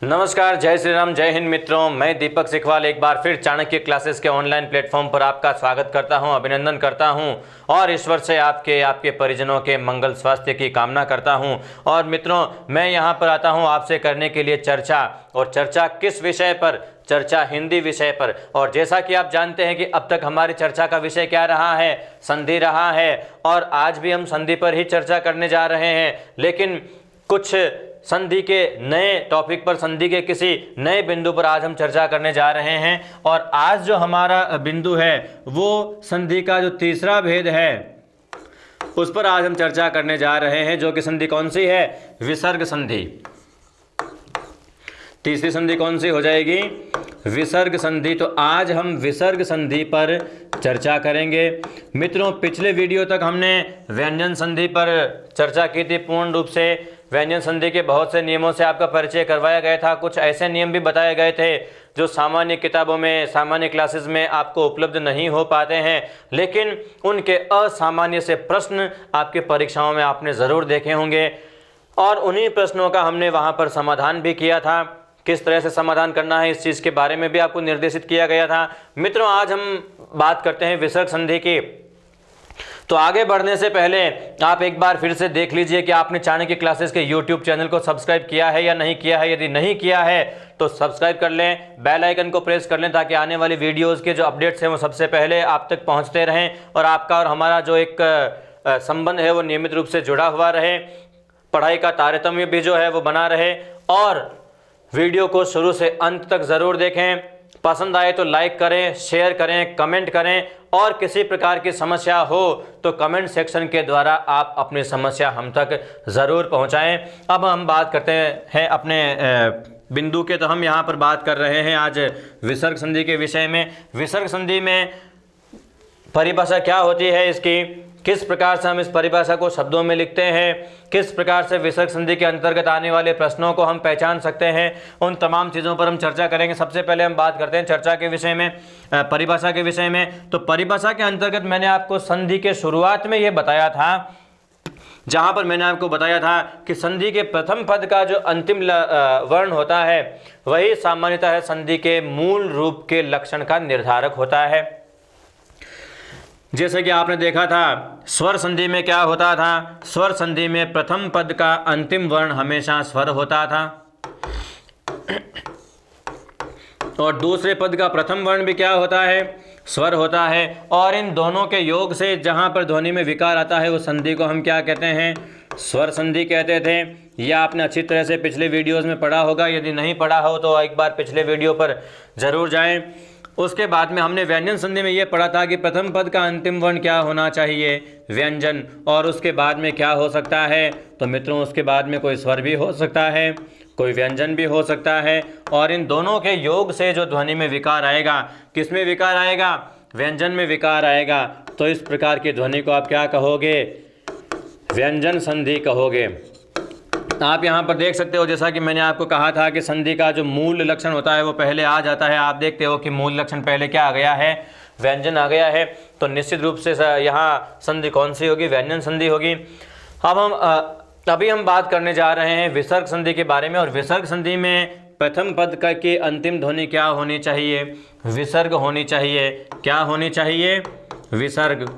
नमस्कार, जय श्री राम, जय हिंद मित्रों। मैं दीपक सिखवाल एक बार फिर चाणक्य क्लासेस के ऑनलाइन प्लेटफॉर्म पर आपका स्वागत करता हूं, अभिनंदन करता हूं और ईश्वर से आपके परिजनों के मंगल स्वास्थ्य की कामना करता हूं। और मित्रों, मैं यहां पर आता हूं आपसे करने के लिए चर्चा। और चर्चा किस विषय पर? चर्चा हिंदी विषय पर। और जैसा कि आप जानते हैं कि अब तक हमारी चर्चा का विषय क्या रहा है? संधि रहा है। और आज भी हम संधि पर ही चर्चा करने जा रहे हैं, लेकिन कुछ संधि के नए टॉपिक पर, संधि के किसी नए बिंदु पर आज हम चर्चा करने जा रहे हैं। और आज जो हमारा बिंदु है वो संधि का जो तीसरा भेद है उस पर आज हम चर्चा करने जा रहे हैं, जो कि संधि कौन सी है? विसर्ग संधि। तीसरी संधि कौन सी हो जाएगी? विसर्ग संधि। तो आज हम विसर्ग संधि पर चर्चा करेंगे। मित्रों, पिछले वीडियो तक हमने व्यंजन संधि पर चर्चा की थी। पूर्ण रूप से व्यंजन संधि के बहुत से नियमों से आपका परिचय करवाया गया था। कुछ ऐसे नियम भी बताए गए थे जो सामान्य किताबों में, सामान्य क्लासेस में आपको उपलब्ध नहीं हो पाते हैं, लेकिन उनके असामान्य से प्रश्न आपके परीक्षाओं में आपने ज़रूर देखे होंगे। और उन्हीं प्रश्नों का हमने वहाँ पर समाधान भी किया था। किस तरह से समाधान करना है, इस चीज़ के बारे में भी आपको निर्देशित किया गया था। मित्रों, आज हम बात करते हैं विसर्ग संधि की। तो आगे बढ़ने से पहले आप एक बार फिर से देख लीजिए कि आपने चाणक्य क्लासेस के YouTube चैनल को सब्सक्राइब किया है या नहीं किया है। यदि नहीं किया है तो सब्सक्राइब कर लें, बेल आइकन को प्रेस कर लें, ताकि आने वाली वीडियोज़ के जो अपडेट्स हैं वो सबसे पहले आप तक पहुँचते रहें और आपका और हमारा जो एक संबंध है वो नियमित रूप से जुड़ा हुआ रहे। पढ़ाई का तारतम्य भी जो है वो बना रहे। और वीडियो को शुरू से अंत तक ज़रूर देखें। पसंद आए तो लाइक करें, शेयर करें, कमेंट करें। और किसी प्रकार की समस्या हो तो कमेंट सेक्शन के द्वारा आप अपनी समस्या हम तक ज़रूर पहुंचाएं। अब हम बात करते हैं अपने बिंदु के। तो हम यहाँ पर बात कर रहे हैं आज विसर्ग संधि के विषय में। विसर्ग संधि में परिभाषा क्या होती है इसकी, किस प्रकार से हम इस परिभाषा को शब्दों में लिखते हैं, किस प्रकार से विसर्ग संधि के अंतर्गत आने वाले प्रश्नों को हम पहचान सकते हैं, उन तमाम चीज़ों पर हम चर्चा करेंगे। सबसे पहले हम बात करते हैं चर्चा के विषय में, परिभाषा के विषय में। तो परिभाषा के अंतर्गत मैंने आपको संधि के शुरुआत में ये बताया था, जहाँ पर मैंने आपको बताया था कि संधि के प्रथम पद का जो अंतिम वर्ण होता है वही सामान्यतः संधि के मूल रूप के लक्षण का निर्धारक होता है। जैसे कि आपने देखा था स्वर संधि में क्या होता था? स्वर संधि में प्रथम पद का अंतिम वर्ण हमेशा स्वर होता था और दूसरे पद का प्रथम वर्ण भी क्या होता है? स्वर होता है। और इन दोनों के योग से जहाँ पर ध्वनि में विकार आता है उस संधि को हम क्या कहते हैं? स्वर संधि कहते थे। यह आपने अच्छी तरह से पिछले वीडियोज़ में पढ़ा होगा। यदि नहीं पढ़ा हो तो एक बार पिछले वीडियो पर ज़रूर जाएं। उसके बाद में हमने व्यंजन संधि में ये पढ़ा था कि प्रथम पद का अंतिम वर्ण क्या होना चाहिए? व्यंजन। और उसके बाद में क्या हो सकता है? तो मित्रों, उसके बाद में कोई स्वर भी हो सकता है, कोई व्यंजन भी हो सकता है। और इन दोनों के योग से जो ध्वनि में विकार आएगा, किस में विकार आएगा? व्यंजन में विकार आएगा। तो इस प्रकार की ध्वनि को आप क्या कहोगे? व्यंजन संधि कहोगे। आप यहाँ पर देख सकते हो, जैसा कि मैंने आपको कहा था कि संधि का जो मूल लक्षण होता है वो पहले आ जाता है। आप देखते हो कि मूल लक्षण पहले क्या आ गया है? व्यंजन आ गया है। तो निश्चित रूप से यहाँ संधि कौन सी होगी? व्यंजन संधि होगी। अब अभी हम बात करने जा रहे हैं विसर्ग संधि के बारे में। और विसर्ग संधि में प्रथम पद का की अंतिम ध्वनि क्या होनी चाहिए? विसर्ग होनी चाहिए। क्या होनी चाहिए? विसर्ग।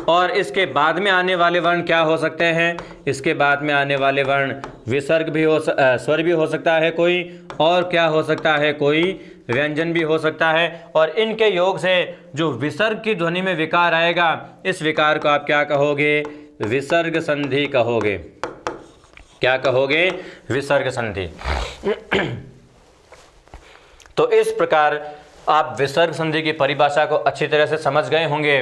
और इसके बाद में आने वाले वर्ण क्या हो सकते हैं? इसके बाद में आने वाले वर्ण विसर्ग भी हो, स्वर भी हो सकता है कोई, और क्या हो सकता है? कोई व्यंजन भी हो सकता है। और इनके योग से जो विसर्ग की ध्वनि में विकार आएगा, इस विकार को आप क्या कहोगे? विसर्ग संधि कहोगे। क्या कहोगे? विसर्ग संधि। तो इस प्रकार आप विसर्ग संधि की परिभाषा को अच्छी तरह से समझ गए होंगे।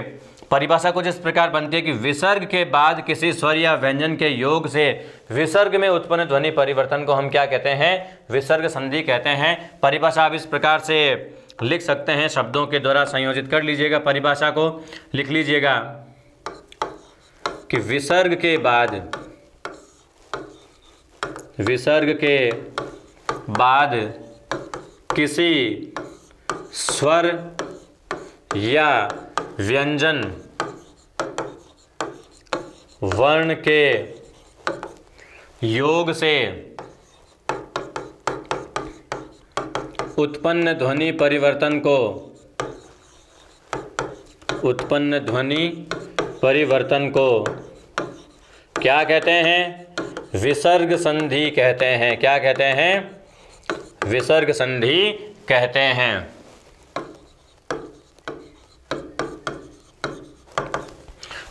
परिभाषा कुछ इस प्रकार बनती है कि विसर्ग के बाद किसी स्वर या व्यंजन के योग से विसर्ग में उत्पन्न ध्वनि परिवर्तन को हम क्या कहते हैं? विसर्ग संधि कहते हैं। परिभाषा आप इस प्रकार से लिख सकते हैं, शब्दों के द्वारा संयोजित कर लीजिएगा। परिभाषा को लिख लीजिएगा कि विसर्ग के बाद किसी स्वर या व्यंजन वर्ण के योग से उत्पन्न ध्वनि परिवर्तन को, उत्पन्न ध्वनि परिवर्तन को क्या कहते हैं? विसर्ग संधि कहते हैं। क्या कहते हैं? विसर्ग संधि कहते हैं।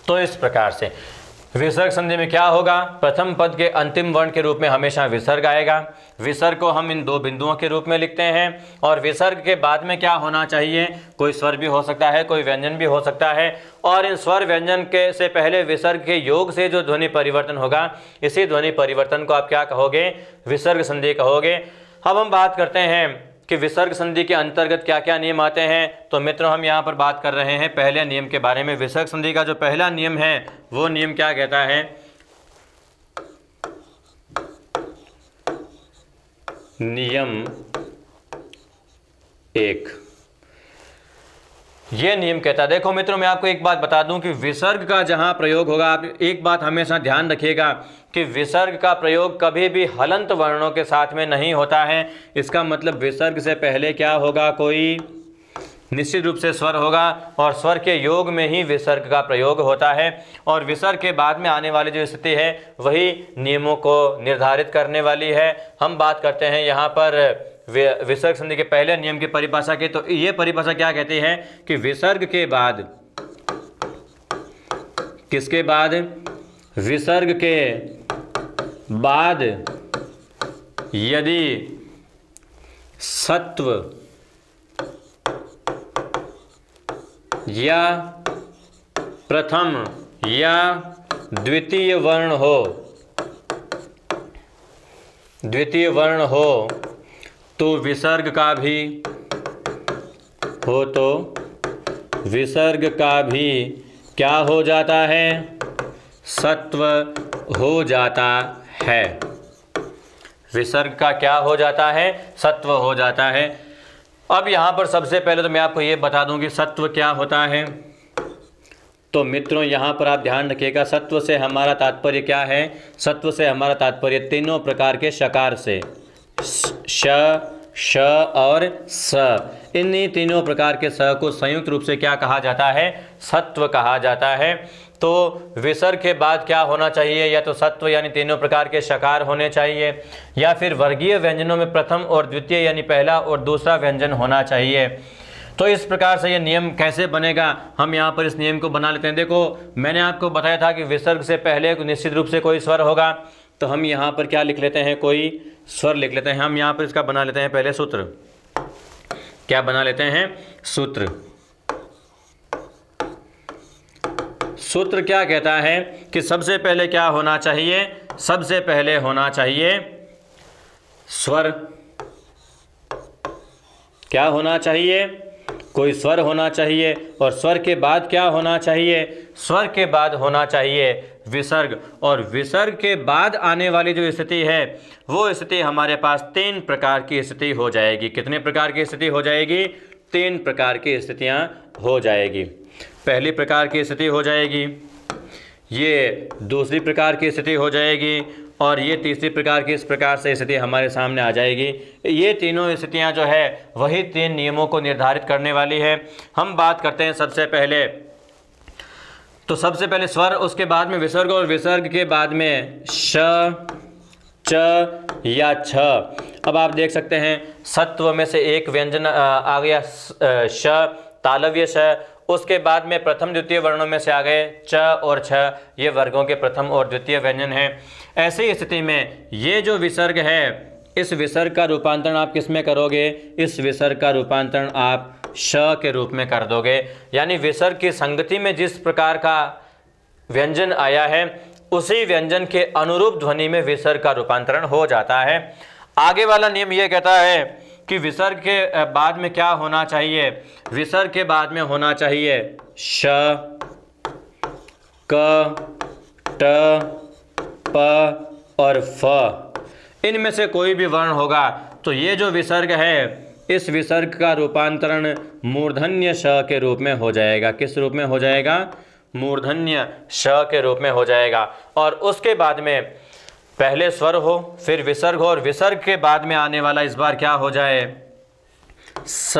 तो इस प्रकार से विसर्ग संधि में क्या होगा? प्रथम पद के अंतिम वर्ण के रूप में हमेशा विसर्ग आएगा। विसर्ग को हम इन दो बिंदुओं के रूप में लिखते हैं और विसर्ग के बाद में क्या होना चाहिए? कोई स्वर भी हो सकता है, कोई व्यंजन भी हो सकता है, और इन स्वर व्यंजन के से पहले विसर्ग के योग से जो ध्वनि परिवर्तन होगा, इसी ध्वनि परिवर्तन को आप क्या कहोगे? विसर्ग संधि कहोगे। अब हम बात करते हैं कि विसर्ग संधि के अंतर्गत क्या क्या नियम आते हैं। तो मित्रों, हम यहाँ पर बात कर रहे हैं पहले नियम के बारे में। विसर्ग संधि का जो पहला नियम है वो नियम क्या कहता है? नियम 1। ये नियम कहता है, देखो मित्रों, मैं आपको एक बात बता दूं कि विसर्ग का जहां प्रयोग होगा, आप एक बात हमेशा ध्यान रखिएगा कि विसर्ग का प्रयोग कभी भी हलंत वर्णों के साथ में नहीं होता है। इसका मतलब विसर्ग से पहले क्या होगा? कोई निश्चित रूप से स्वर होगा और स्वर के योग में ही विसर्ग का प्रयोग होता है। और विसर्ग के बाद में आने वाली जो स्थिति है वही नियमों को निर्धारित करने वाली है। हम बात करते हैं यहाँ पर विसर्ग संधि के पहले नियम की परिभाषा की। तो ये परिभाषा क्या कहती है कि विसर्ग के बाद, किसके बाद? विसर्ग के बाद यदि सत्व या प्रथम या द्वितीय वर्ण हो, द्वितीय वर्ण हो तो विसर्ग का भी हो, तो विसर्ग का भी क्या हो जाता है? सत्व हो जाता है। विसर्ग का क्या हो जाता है? सत्व हो जाता है। अब यहाँ पर सबसे पहले तो मैं आपको ये बता दूं कि सत्व क्या होता है। तो मित्रों, यहाँ पर आप ध्यान रखिएगा, सत्व से हमारा तात्पर्य क्या है? सत्व से हमारा तात्पर्य तीनों प्रकार के शकार से, श, श और स, इन्हीं तीनों प्रकार के स को संयुक्त रूप से क्या कहा जाता है? सत्व कहा जाता है। तो विसर्ग के बाद क्या होना चाहिए? या तो सत्व यानी तीनों प्रकार के शकार होने चाहिए, या फिर वर्गीय व्यंजनों में प्रथम और द्वितीय यानी पहला और दूसरा व्यंजन होना चाहिए। तो इस प्रकार से ये नियम कैसे बनेगा, हम यहाँ पर इस नियम को बना लेते हैं। देखो, मैंने आपको बताया था कि विसर्ग से पहले निश्चित रूप से कोई स्वर होगा, तो हम यहाँ पर क्या लिख लेते हैं? कोई स्वर लिख लेते हैं। हम यहाँ पर इसका बना लेते हैं पहले सूत्र। क्या बना लेते हैं? सूत्र। सूत्र क्या कहता है कि सबसे पहले क्या होना चाहिए? सबसे पहले होना चाहिए स्वर। क्या होना चाहिए? कोई स्वर होना चाहिए। और स्वर के बाद क्या होना चाहिए? स्वर के बाद होना चाहिए विसर्ग। और विसर्ग के बाद आने वाली जो स्थिति है वो स्थिति हमारे पास 3 प्रकार की स्थिति हो जाएगी। कितने प्रकार की स्थिति हो जाएगी? 3 प्रकार की स्थितियां हो जाएगी। पहली प्रकार की स्थिति हो जाएगी, ये दूसरी प्रकार की स्थिति हो जाएगी, और ये तीसरी प्रकार की इस प्रकार से स्थिति हमारे सामने आ जाएगी। ये तीनों स्थितियां जो है वही 3 नियमों को निर्धारित करने वाली है। हम बात करते हैं सबसे पहले, तो सबसे पहले स्वर, उसके बाद में विसर्ग, और विसर्ग के बाद में श, च या छ। अब आप देख सकते हैं सत्व में से एक व्यंजन आ गया श, तालव्य श। उसके बाद में प्रथम द्वितीय वर्णों में से आ गए च और छ, ये वर्गों के प्रथम और द्वितीय व्यंजन हैं। ऐसी स्थिति में ये जो विसर्ग है, इस विसर्ग का रूपांतरण आप किस में करोगे? इस विसर्ग का रूपांतरण आप श के रूप में कर दोगे। यानी विसर्ग की संगति में जिस प्रकार का व्यंजन आया है उसी व्यंजन के अनुरूप ध्वनि में विसर्ग का रूपांतरण हो जाता है। आगे वाला नियम ये कहता है कि विसर्ग के बाद में क्या होना चाहिए? विसर्ग के बाद में होना चाहिए श, क, ट, प और फ। इनमें से कोई भी वर्ण होगा तो ये जो विसर्ग है, इस विसर्ग का रूपांतरण मूर्धन्य श के रूप में हो जाएगा। किस रूप में हो जाएगा? मूर्धन्य श के रूप में हो जाएगा। और उसके बाद में पहले स्वर हो, फिर विसर्ग हो, और विसर्ग के बाद में आने वाला इस बार क्या हो जाए? स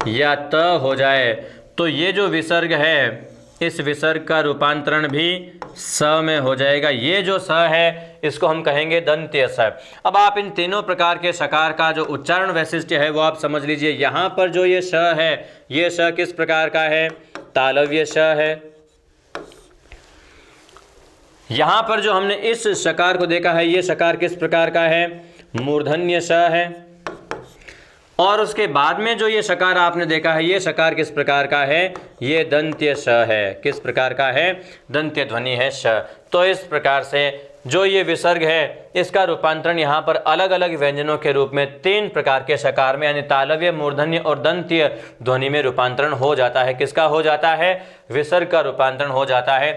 या त हो जाए तो ये जो विसर्ग है इस विसर्ग का रूपांतरण भी स में हो जाएगा। ये जो स है इसको हम कहेंगे दंत्य स। अब आप इन तीनों प्रकार के सकार का जो उच्चारण वैशिष्ट्य है वो आप समझ लीजिए। यहाँ पर जो ये श है ये श किस प्रकार का है? तालव्य श है। यहाँ पर जो हमने इस सकार को देखा है ये सकार किस प्रकार का है? मूर्धन्य श है। और उसके बाद में जो ये सकार आपने देखा है ये सकार किस प्रकार का है? ये दंत्य श है। किस प्रकार का है? दंत्य ध्वनि है श। तो इस प्रकार से जो ये विसर्ग है इसका रूपांतरण यहाँ पर अलग अलग व्यंजनों के रूप में 3 प्रकार के सकार में यानी तालव्य, मूर्धन्य और दंत्य ध्वनि में रूपांतरण हो जाता है। किसका हो जाता है? विसर्ग का रूपांतरण हो जाता है।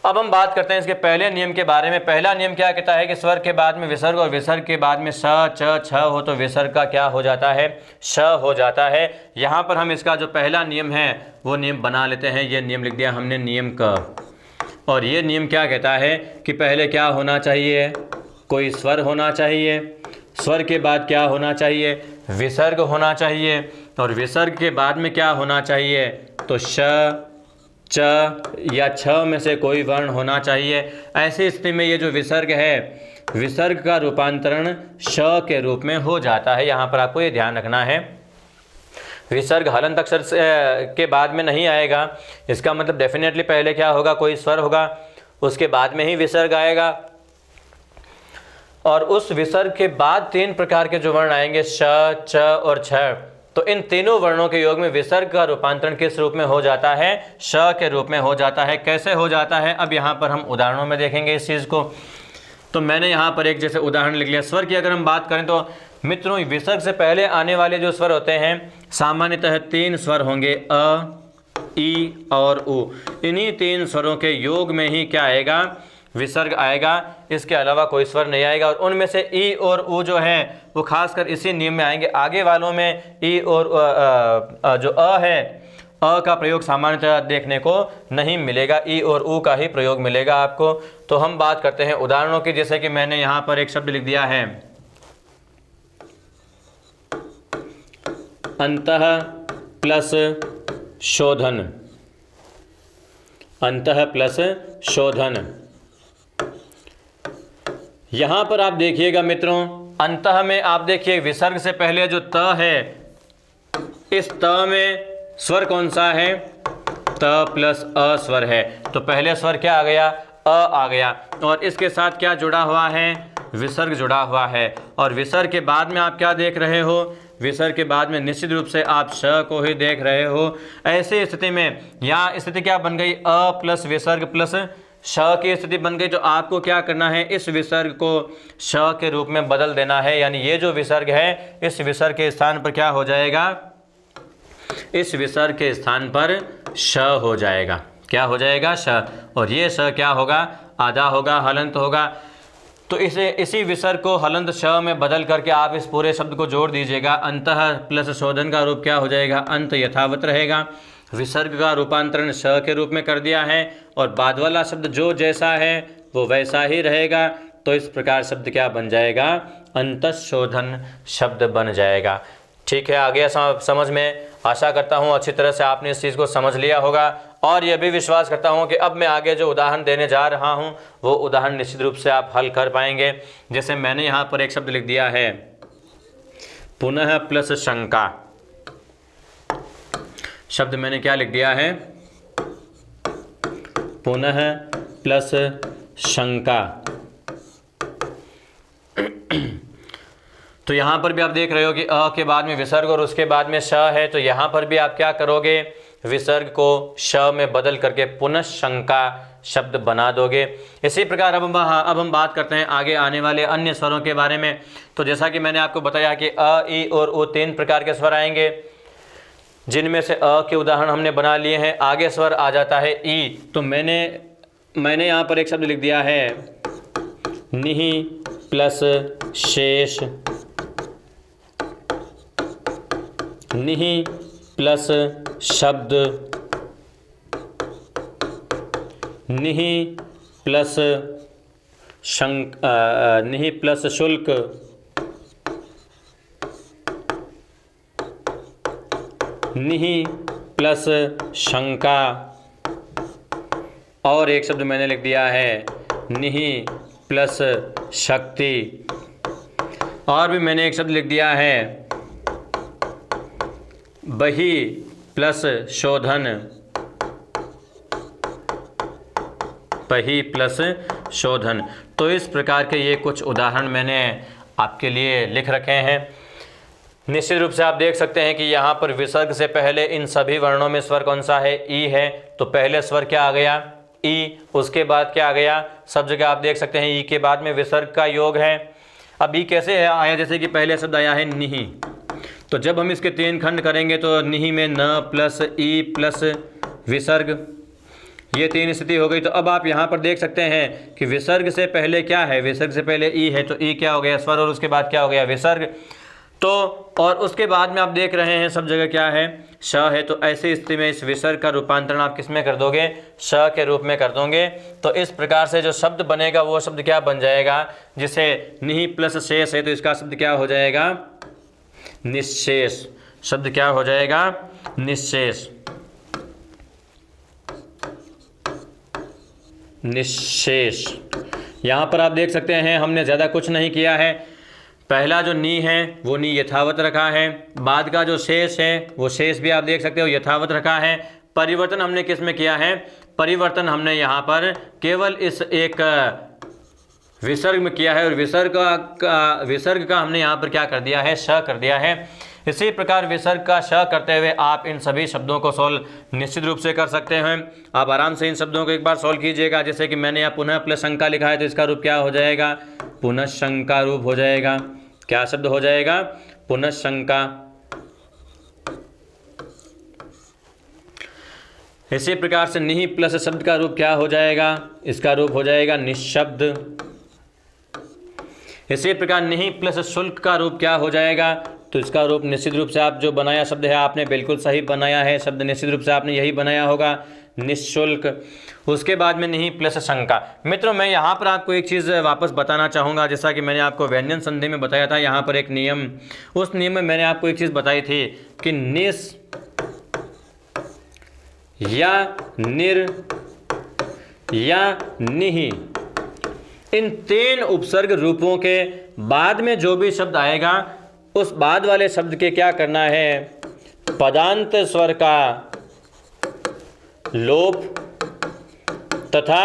अब हम बात करते हैं इसके पहले नियम के बारे में। पहला नियम क्या कहता है कि स्वर के बाद में विसर्ग और विसर्ग के बाद में स, च, छ हो तो विसर्ग का क्या हो जाता है? श हो जाता है। यहाँ पर हम इसका जो पहला नियम है वो नियम बना लेते हैं। ये नियम लिख दिया हमने नियम क। और ये नियम क्या कहता है कि पहले क्या होना चाहिए? कोई स्वर होना चाहिए। स्वर के बाद क्या होना चाहिए? विसर्ग होना चाहिए। और विसर्ग के बाद में क्या होना चाहिए? तो श, च या छ में से कोई वर्ण होना चाहिए। ऐसी स्थिति में ये जो विसर्ग है विसर्ग का रूपांतरण श के रूप में हो जाता है। यहाँ पर आपको ये ध्यान रखना है विसर्ग हलंत अक्षर के बाद में नहीं आएगा। इसका मतलब डेफिनेटली पहले क्या होगा? कोई स्वर होगा, उसके बाद में ही विसर्ग आएगा। और उस विसर्ग के बाद 3 प्रकार के जो वर्ण आएंगे श, च और छ, तो इन तीनों वर्णों के योग में विसर्ग का रूपांतरण किस रूप में हो जाता है? श के रूप में हो जाता है। कैसे हो जाता है? अब यहाँ पर हम उदाहरणों में देखेंगे इस चीज़ को। तो मैंने यहाँ पर एक जैसे उदाहरण लिख लिया। स्वर की अगर हम बात करें तो मित्रों विसर्ग से पहले आने वाले जो स्वर होते हैं सामान्यतः 3 स्वर होंगे, अ, ई और उ। इन्हीं 3 स्वरों के योग में ही क्या आएगा? विसर्ग आएगा। इसके अलावा कोई स्वर नहीं आएगा। और उनमें से ई और उ जो है वो खासकर इसी नियम में आएंगे। आगे वालों में ई और जो अ है, अ का प्रयोग सामान्यतः देखने को नहीं मिलेगा। ई और उ का ही प्रयोग मिलेगा आपको। तो हम बात करते हैं उदाहरणों की। जैसे कि मैंने यहाँ पर एक शब्द लिख दिया है अंतः प्लस शोधन। अंतः प्लस शोधन। यहाँ पर आप देखिएगा मित्रों, अंतः में आप देखिए विसर्ग से पहले जो त है इस त में स्वर कौन सा है? त प्लस अ स्वर है। तो पहले स्वर क्या आ गया? अ आ गया। और इसके साथ क्या जुड़ा हुआ है? विसर्ग जुड़ा हुआ है। और विसर्ग के बाद में आप क्या देख रहे हो? विसर्ग के बाद में निश्चित रूप से आप श को ही देख रहे हो। ऐसी स्थिति में यहाँ स्थिति क्या बन गई? अ प्लस विसर्ग प्लस श की स्थिति बन गई। तो आपको क्या करना है? इस विसर्ग को श के रूप में बदल देना है। यानी ये जो विसर्ग है इस विसर्ग के स्थान पर क्या हो जाएगा? इस विसर्ग के स्थान पर श हो जाएगा। क्या हो जाएगा? श। और ये श क्या होगा? आधा होगा, हलंत होगा। तो इसी विसर्ग को हलंत श में बदल करके आप इस पूरे शब्द को जोड़ दीजिएगा। अंतः प्लस शोधन का रूप क्या हो जाएगा? अंत यथावत रहेगा। विसर्ग का रूपांतरण श के रूप में कर दिया है और बाद वाला शब्द जो जैसा है वो वैसा ही रहेगा। तो इस प्रकार शब्द क्या बन जाएगा? अंतःशोधन शब्द बन जाएगा। ठीक है, आ गया समझ में? आशा करता हूँ अच्छी तरह से आपने इस चीज़ को समझ लिया होगा। और यह भी विश्वास करता हूँ कि अब मैं आगे जो उदाहरण देने जा रहा हूँ वो उदाहरण निश्चित रूप से आप हल कर पाएंगे। जैसे मैंने यहाँ पर एक शब्द लिख दिया है पुनः प्लस शंका। शब्द मैंने क्या लिख दिया है? पुनः प्लस शंका। तो यहाँ पर भी आप देख रहे हो कि अ के बाद में विसर्ग और उसके बाद में श है। तो यहाँ पर भी आप क्या करोगे? विसर्ग को श में बदल करके पुनः शंका शब्द बना दोगे। इसी प्रकार अब हम बात करते हैं आगे आने वाले अन्य स्वरों के बारे में। तो जैसा कि मैंने आपको बताया कि अ, ई और उ 3 प्रकार के स्वर आएंगे, जिनमें से अ के उदाहरण हमने बना लिए हैं। आगे स्वर आ जाता है ई। तो मैंने यहाँ पर एक शब्द लिख दिया है निहि प्लस शेष। निहि प्लस शब्द, निहि प्लस निहि प्लस शुल्क, निहि प्लस शंका, और एक शब्द मैंने लिख दिया है निहि प्लस शक्ति, और भी मैंने एक शब्द लिख दिया है बहि प्लस शोधन, बहि प्लस शोधन। तो इस प्रकार के ये कुछ उदाहरण मैंने आपके लिए लिख रखे हैं। निश्चित रूप से आप देख सकते हैं कि यहाँ पर विसर्ग से पहले इन सभी वर्णों में स्वर कौन सा है, ई है। तो पहले स्वर क्या आ गया, ई। उसके बाद क्या आ गया, सब जगह आप देख सकते हैं ई के बाद में विसर्ग का योग है। अब ई कैसे है आया, जैसे कि पहले शब्द आया है निहि, तो जब हम इसके 3 खंड करेंगे तो निहि में न प्लस ई प्लस विसर्ग, ये 3 स्थिति हो गई। तो अब आप यहाँ पर देख सकते हैं कि विसर्ग से पहले क्या है, विसर्ग से पहले ई है, तो ई क्या हो गया स्वर, और उसके बाद क्या हो गया विसर्ग। तो और उसके बाद में आप देख रहे हैं सब जगह क्या है, श है। तो ऐसी स्थिति में इस विसर्ग का रूपांतरण आप किस में कर दोगे, श के रूप में कर दोगे। तो इस प्रकार से जो शब्द बनेगा वो शब्द क्या बन जाएगा, जिसे निहि प्लस शेष है तो इसका शब्द क्या हो जाएगा, निश्शेष। शब्द क्या हो जाएगा, निश्शेष, निश्शेष। यहाँ पर आप देख सकते हैं हमने ज़्यादा कुछ नहीं किया है। पहला जो नी है वो नी यथावत रखा है, बाद का जो शेष है वो शेष भी आप देख सकते हो यथावत रखा है। परिवर्तन हमने किस में किया है, परिवर्तन हमने यहाँ पर केवल इस एक विसर्ग में किया है, और विसर्ग का हमने यहाँ पर क्या कर दिया है, श कर दिया है। इसी प्रकार विसर्ग का श करते हुए आप इन सभी शब्दों को सॉल्व निश्चित रूप से कर सकते हैं। आप आराम से इन शब्दों को एक बार सॉल्व कीजिएगा। जैसे कि मैंने यहाँ पुनः प्लस शंका लिखा है, तो इसका रूप क्या हो जाएगा, पुनः शंका रूप हो जाएगा। क्या शब्द हो जाएगा, पुनः शंका। इसी प्रकार से निहि प्लस शब्द का रूप क्या हो जाएगा, इसका रूप हो जाएगा निःशब्द। इसी प्रकार निहि प्लस शुल्क का रूप क्या हो जाएगा, तो इसका रूप निश्चित रूप से आप जो बनाया शब्द है आपने बिल्कुल सही बनाया है, शब्द निश्चित रूप से आपने यही बनाया होगा, निःशुल्क। उसके बाद में निहि प्लस शंका। मित्रों मैं यहाँ पर आपको एक चीज़ वापस बताना चाहूँगा, जैसा कि मैंने आपको व्यंजन संधि में बताया था, यहाँ पर एक नियम, उस नियम में मैंने आपको एक चीज़ बताई थी कि निस या निर या निहि, इन 3 उपसर्ग रूपों के बाद में जो भी शब्द आएगा उस बाद वाले शब्द के क्या करना है, पदांत स्वर का लोप तथा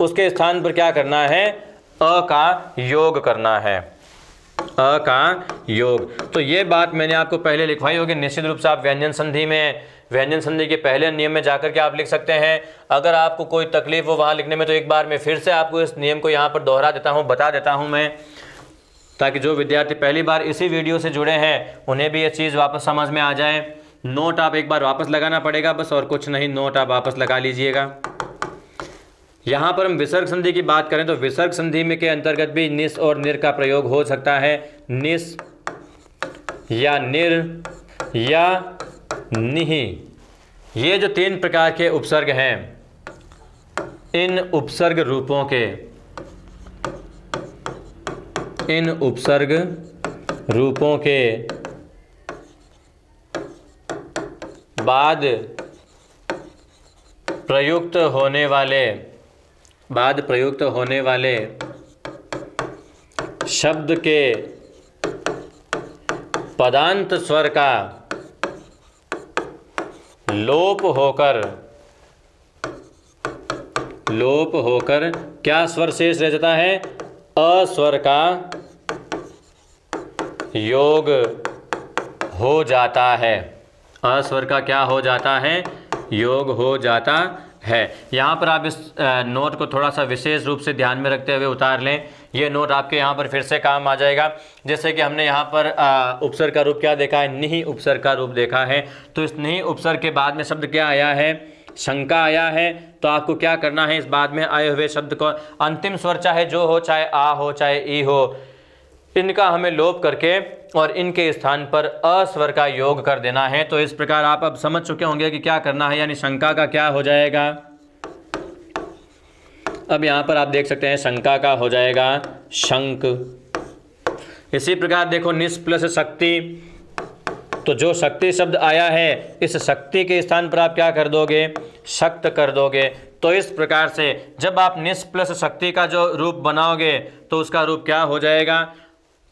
उसके स्थान पर क्या करना है, अ का योग करना है, अ का योग। तो ये बात मैंने आपको पहले लिखवाई होगी। निश्चित रूप से आप व्यंजन संधि में, व्यंजन संधि के पहले नियम में जाकर के आप लिख सकते हैं। अगर आपको कोई तकलीफ हो वहाँ लिखने में तो एक बार मैं फिर से आपको इस नियम को यहाँ पर दोहरा देता हूँ, बता देता हूँ मैं, ताकि जो विद्यार्थी पहली बार इसी वीडियो से जुड़े हैं उन्हें भी ये चीज़ वापस समझ में आ जाए। नोट आप एक बार वापस लगाना पड़ेगा बस, और कुछ नहीं, नोट आप वापस लगा लीजिएगा। यहाँ पर हम विसर्ग संधि की बात करें तो विसर्ग संधि में के अंतर्गत भी निस और निर का प्रयोग हो सकता है। निस या निर या निहि, ये जो 3 प्रकार के उपसर्ग हैं, इन उपसर्ग रूपों के, इन उपसर्ग रूपों के बाद प्रयुक्त होने वाले शब्द के पदांत स्वर का लोप होकर क्या स्वर शेष रह जाता है, अ स्वर का योग हो जाता है, अ स्वर का क्या हो जाता है, योग हो जाता है। यहाँ पर आप इस नोट को थोड़ा सा विशेष रूप से ध्यान में रखते हुए उतार लें। ये नोट आपके यहाँ पर फिर से काम आ जाएगा। जैसे कि हमने यहाँ पर उपसर्ग का रूप क्या देखा है, निहि उपसर्ग का रूप देखा है। तो इस निहि उपसर्ग के बाद में शब्द क्या आया है, शंका आया है। तो आपको क्या करना है, इस बाद में आए हुए शब्द को अंतिम स्वर चाहे जो हो, चाहे आ हो चाहे ई हो, इनका हमें लोप करके और इनके स्थान पर अ स्वर का योग कर देना है। तो इस प्रकार आप अब समझ चुके होंगे कि क्या करना है, यानी शंका का क्या हो जाएगा। अब यहाँ पर आप देख सकते हैं शंका का हो जाएगा शंक। इसी प्रकार देखो निस प्लस शक्ति, तो जो शक्ति शब्द आया है इस शक्ति के स्थान पर आप क्या कर दोगे, शक्त कर दोगे। तो इस प्रकार से जब आप निस प्लस शक्ति का जो रूप बनाओगे तो उसका रूप क्या हो जाएगा,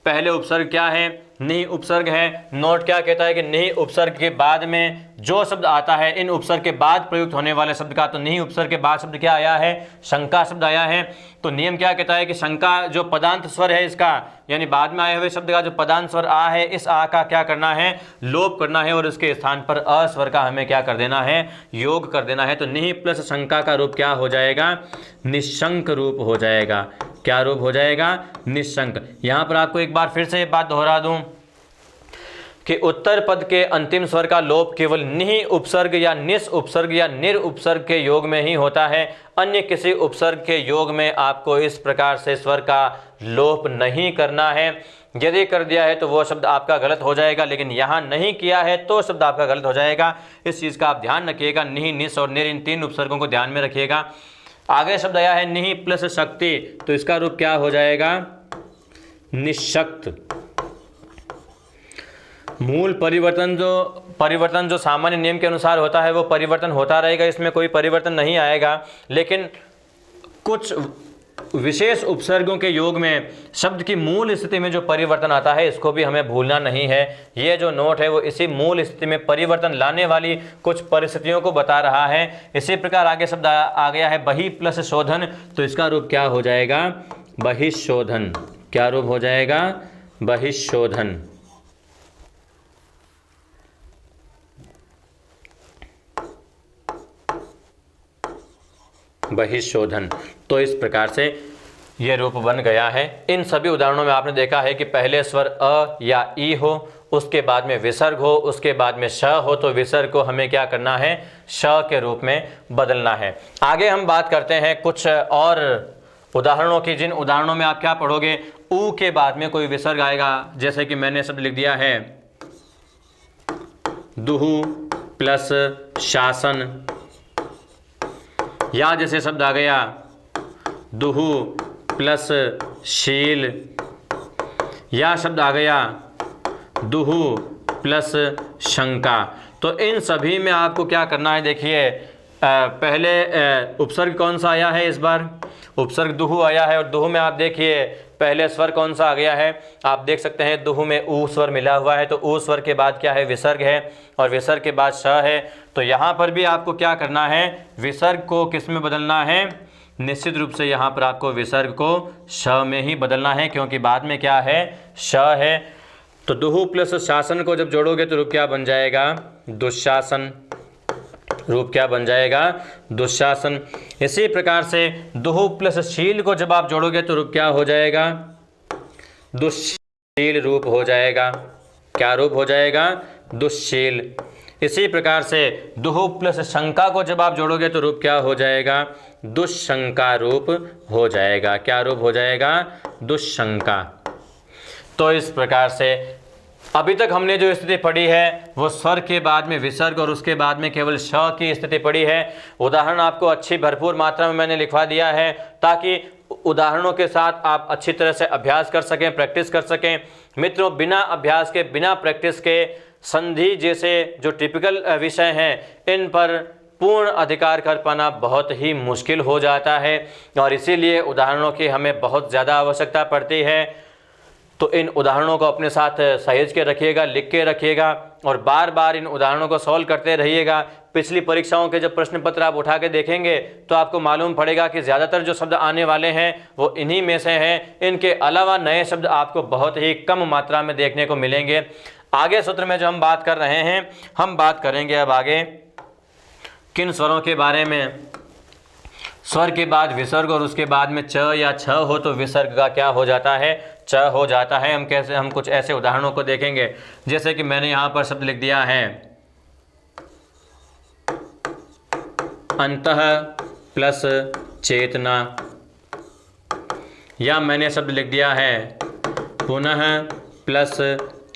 पहले उपसर्ग क्या है, नि उपसर्ग है। नोट क्या कहता है कि नि उपसर्ग के बाद में जो शब्द आता है, इन उपसर्ग के बाद प्रयुक्त होने वाले शब्द का, तो नि उपसर्ग के बाद शब्द क्या आया है, शंका शब्द आया है। तो नियम क्या कहता है कि शंका जो पदांत स्वर है इसका, यानी बाद में आए हुए शब्द का जो पदांत स्वर आ है, इस आ का क्या करना है, लोप करना है और इसके स्थान पर अ स्वर का हमें क्या कर देना है, योग कर देना है। तो नि प्लस शंका का रूप क्या हो जाएगा, निशंक रूप हो जाएगा। क्या रूप हो जाएगा, निशंक। यहां पर आपको एक बार फिर से बात दोहरा दूं कि उत्तर पद के अंतिम स्वर का लोप केवल नि उपसर्ग या निस उपसर्ग या निर उपसर्ग के योग में ही होता है। अन्य किसी उपसर्ग के योग में आपको इस प्रकार से स्वर का लोप नहीं करना है। यदि कर दिया है तो वो शब्द आपका गलत हो जाएगा, लेकिन यहाँ नहीं किया है तो शब्द आपका गलत हो जाएगा। इस चीज़ का आप ध्यान रखिएगा। नि, निस और निर, इन तीन उपसर्गों को ध्यान में रखिएगा। आगे शब्द आया है नि प्लस शक्ति, तो इसका रूप क्या हो जाएगा, निशक्त। मूल परिवर्तन जो सामान्य नियम के अनुसार होता है वो परिवर्तन होता रहेगा, इसमें कोई परिवर्तन नहीं आएगा। लेकिन कुछ विशेष उपसर्गों के योग में शब्द की मूल स्थिति में जो परिवर्तन आता है इसको भी हमें भूलना नहीं है। ये जो नोट है वो इसी मूल स्थिति में परिवर्तन लाने वाली कुछ परिस्थितियों को बता रहा है। इसी प्रकार आगे शब्द आ गया है बहि प्लस शोधन, तो इसका रूप क्या हो जाएगा, बहिशोधन। क्या रूप हो जाएगा, बहिशोधन। बहिशोधन। तो इस प्रकार से ये रूप बन गया है। इन सभी उदाहरणों में आपने देखा है कि पहले स्वर अ या ई हो, उसके बाद में विसर्ग हो, उसके बाद में श हो, तो विसर्ग को हमें क्या करना है, श के रूप में बदलना है। आगे हम बात करते हैं कुछ और उदाहरणों की, जिन उदाहरणों में आप क्या पढ़ोगे, ऊ के बाद में कोई विसर्ग आएगा। जैसे कि मैंने शब्द लिख दिया है दुहु प्लस शासन, या जैसे शब्द आ गया दुहु प्लस शील, या शब्द आ गया दुहु प्लस शंका। तो इन सभी में आपको क्या करना है, देखिए पहले उपसर्ग कौन सा आया है, इस बार उपसर्ग दुहु आया है। और दुहु में आप देखिए पहले स्वर कौन सा आ गया है, आप देख सकते हैं दुहु में ऊ स्वर मिला हुआ है। तो ऊ स्वर के बाद क्या है, विसर्ग है, और विसर्ग के बाद श है। तो यहाँ पर भी आपको क्या करना है, विसर्ग को किस में बदलना है, निश्चित रूप से यहाँ पर आपको विसर्ग को श में ही बदलना है, क्योंकि बाद में क्या है, श है। तो दुहु प्लस शासन को जब जोड़ोगे तो रूप क्या बन जाएगा, दुशासन। रूप क्या बन जाएगा, दुशासन। इसी प्रकार से दुहु प्लस शील को जब आप जोड़ोगे तो रूप क्या हो जाएगा, दुश्शील रूप हो जाएगा। क्या रूप हो जाएगा, दुश्शील। इसी प्रकार से दुहु प्लस शंका को जब आप जोड़ोगे तो रूप क्या हो जाएगा, दुष्शंका रूप हो जाएगा। क्या रूप हो जाएगा, दुष्शंका। तो इस प्रकार से अभी तक हमने जो स्थिति पढ़ी है वो स्वर के बाद में विसर्ग और उसके बाद में केवल श की स्थिति पढ़ी है। उदाहरण आपको अच्छी भरपूर मात्रा में मैंने लिखवा दिया है ताकि उदाहरणों के साथ आप अच्छी तरह से अभ्यास कर सकें, प्रैक्टिस कर सकें। मित्रों, बिना अभ्यास के, बिना प्रैक्टिस के संधि जैसे जो टिपिकल विषय हैं इन पर पूर्ण अधिकार कर पाना बहुत ही मुश्किल हो जाता है, और इसीलिए उदाहरणों की हमें बहुत ज़्यादा आवश्यकता पड़ती है। तो इन उदाहरणों को अपने साथ सहेज के रखिएगा, लिख के रखिएगा, और बार बार इन उदाहरणों को सॉल्व करते रहिएगा। पिछली परीक्षाओं के जब प्रश्न पत्र आप उठा के देखेंगे तो आपको मालूम पड़ेगा कि ज़्यादातर जो शब्द आने वाले हैं वो इन्हीं में से हैं। इनके अलावा नए शब्द आपको बहुत ही कम मात्रा में देखने को मिलेंगे। आगे सूत्र में जो हम बात कर रहे हैं, हम बात करेंगे अब आगे किन स्वरों के बारे में। स्वर के बाद विसर्ग और उसके बाद में च या छ हो तो विसर्ग का क्या हो जाता है, च हो जाता है। हम कुछ ऐसे उदाहरणों को देखेंगे, जैसे कि मैंने यहाँ पर शब्द लिख दिया है अंतः प्लस चेतना, या मैंने शब्द लिख दिया है पुनः प्लस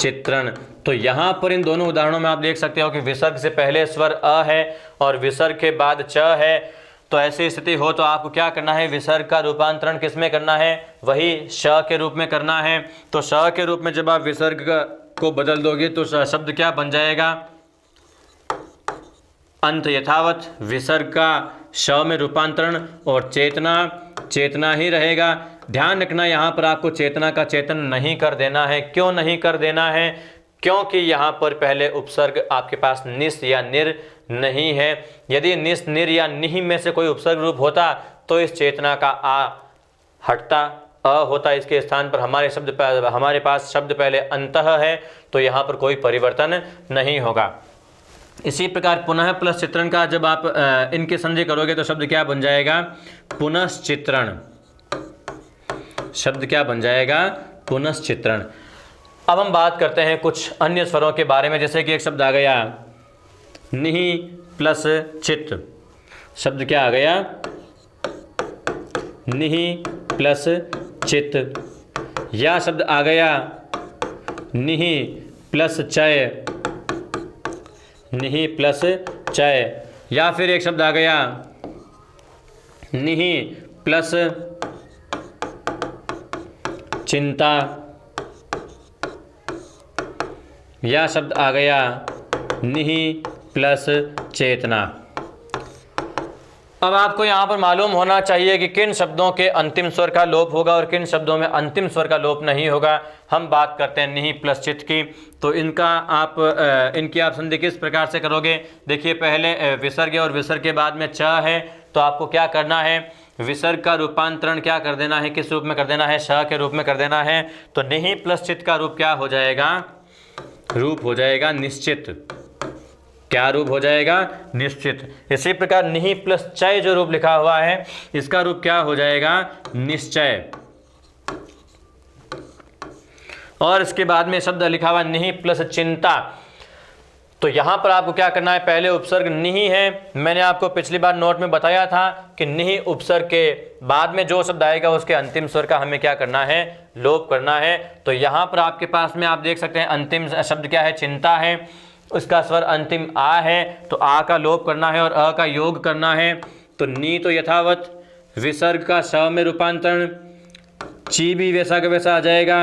चित्रण। तो यहाँ पर इन दोनों उदाहरणों में आप देख सकते हो कि विसर्ग से पहले स्वर अ है और विसर्ग के बाद च है। तो ऐसी स्थिति हो तो आपको क्या करना है, विसर्ग का रूपांतरण किस में करना है, वही श के रूप में करना है। तो श के रूप में जब आप विसर्ग को बदल दोगे तो शब्द क्या बन जाएगा? अंत यथावत, विसर्ग का श में रूपांतरण, और चेतना चेतना ही रहेगा। ध्यान रखना यहाँ पर आपको चेतना का चेतन नहीं कर देना है। क्यों नहीं कर देना है? क्योंकि यहाँ पर पहले उपसर्ग आपके पास निस या निर नहीं है। यदि निस, निर या निहि में से कोई उपसर्ग रूप होता तो इस चेतना का आ हटता, अ होता। इसके स्थान पर हमारे पास शब्द पहले अंतः है, तो यहाँ पर कोई परिवर्तन नहीं होगा। इसी प्रकार पुनः प्लस चित्रण का जब आप इनके संधि करोगे तो शब्द क्या बन जाएगा? पुनश्चित्रण। शब्द क्या बन जाएगा? पुनश्चित्रण। अब हम बात करते हैं कुछ अन्य स्वरों के बारे में, जैसे कि एक शब्द आ गया निहि प्लस चित्त। शब्द क्या आ गया? निहि प्लस चित्त। या शब्द आ गया निहि प्लस चय। निहि प्लस चय। या फिर एक शब्द आ गया निहि प्लस चिंता। या शब्द आ गया निहि प्लस चेतना। अब आपको यहाँ पर मालूम होना चाहिए कि किन शब्दों के अंतिम स्वर का लोप होगा और किन शब्दों में अंतिम स्वर का लोप नहीं होगा। हम बात करते हैं निहि प्लस चित्त की, तो इनकी आप संधि किस प्रकार से करोगे? देखिए, पहले विसर्ग और विसर्ग के बाद में च है, तो आपको क्या करना है? विसर्ग का रूपांतरण क्या कर देना है? किस रूप में कर देना है? श के रूप में कर देना है। तो निहि प्लस चित्त का रूप क्या हो जाएगा? रूप हो जाएगा निश्चित। क्या रूप हो जाएगा? निश्चित। इसी प्रकार निहि प्लस चय जो रूप लिखा हुआ है, इसका रूप क्या हो जाएगा? निश्चय। और इसके बाद में शब्द लिखा हुआ निहि प्लस चिंता। तो यहां पर आपको क्या करना है? पहले उपसर्ग निहि है, मैंने आपको पिछली बार नोट में बताया था कि निहि उपसर्ग के बाद में जो शब्द आएगा उसके अंतिम स्वर का हमें क्या करना है? लोप करना है। तो यहां पर आपके पास में आप देख सकते हैं अंतिम शब्द क्या है? चिंता है। उसका स्वर अंतिम आ है, तो आ का लोप करना है और अ का योग करना है। तो नी तो यथावत, विसर्ग का श में रूपांतरण, ची भी वैसा का वैसा आ जाएगा।